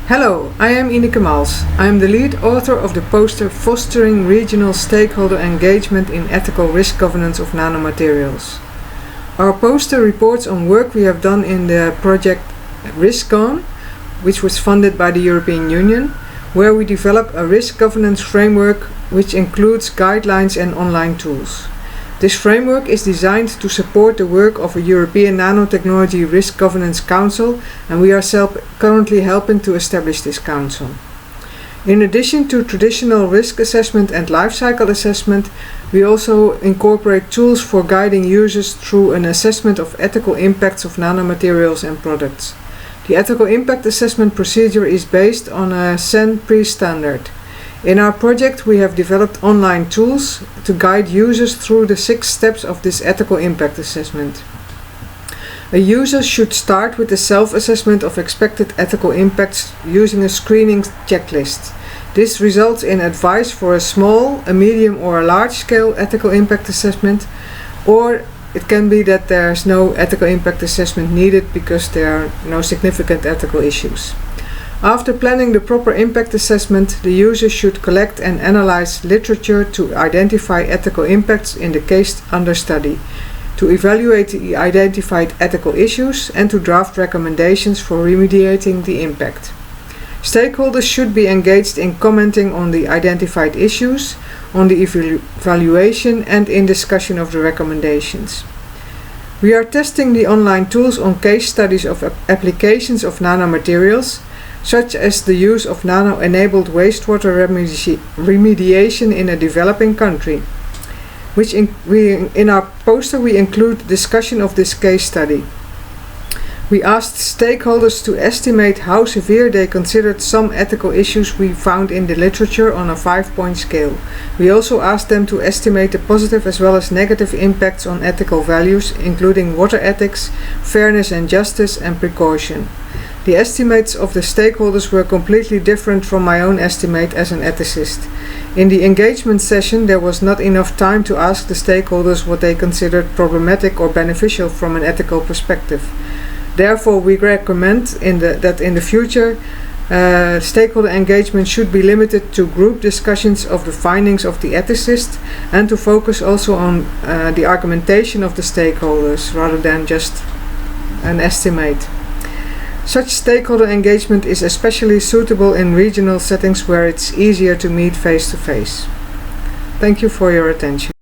Hello, I am Ineke Mals. I am the lead author of the poster Fostering Regional Stakeholder Engagement in Ethical Risk Governance of Nanomaterials. Our poster reports on work we have done in the project RiskGONE, which was funded by the European Union, where we develop a risk governance framework which includes guidelines and online tools. This framework is designed to support the work of a European Nanotechnology Risk Governance Council, and we are currently helping to establish this council. In addition to traditional risk assessment and life cycle assessment, we also incorporate tools for guiding users through an assessment of ethical impacts of nanomaterials and products. The ethical impact assessment procedure is based on a SeeRRI standard. In our project, we have developed online tools to guide users through the 6 steps of this ethical impact assessment. A user should start with a self-assessment of expected ethical impacts using a screening checklist. This results in advice for a small, a medium or a large-scale ethical impact assessment, or it can be that there's no ethical impact assessment needed because there are no significant ethical issues. After planning the proper impact assessment, the user should collect and analyze literature to identify ethical impacts in the case under study, to evaluate the identified ethical issues, and to draft recommendations for remediating the impact. Stakeholders should be engaged in commenting on the identified issues, on the evaluation, and in discussion of the recommendations. We are testing the online tools on case studies of applications of nanomaterials, such as the use of nano-enabled wastewater remediation in a developing country. In our poster we include discussion of this case study. We asked stakeholders to estimate how severe they considered some ethical issues we found in the literature on a 5-point scale. We also asked them to estimate the positive as well as negative impacts on ethical values, including water ethics, fairness and justice, and precaution. The estimates of the stakeholders were completely different from my own estimate as an ethicist. In the engagement session, there was not enough time to ask the stakeholders what they considered problematic or beneficial from an ethical perspective. Therefore, we recommend that in the future, stakeholder engagement should be limited to group discussions of the findings of the ethicist, and to focus also on the argumentation of the stakeholders rather than just an estimate. Such stakeholder engagement is especially suitable in regional settings where it's easier to meet face-to-face. Thank you for your attention.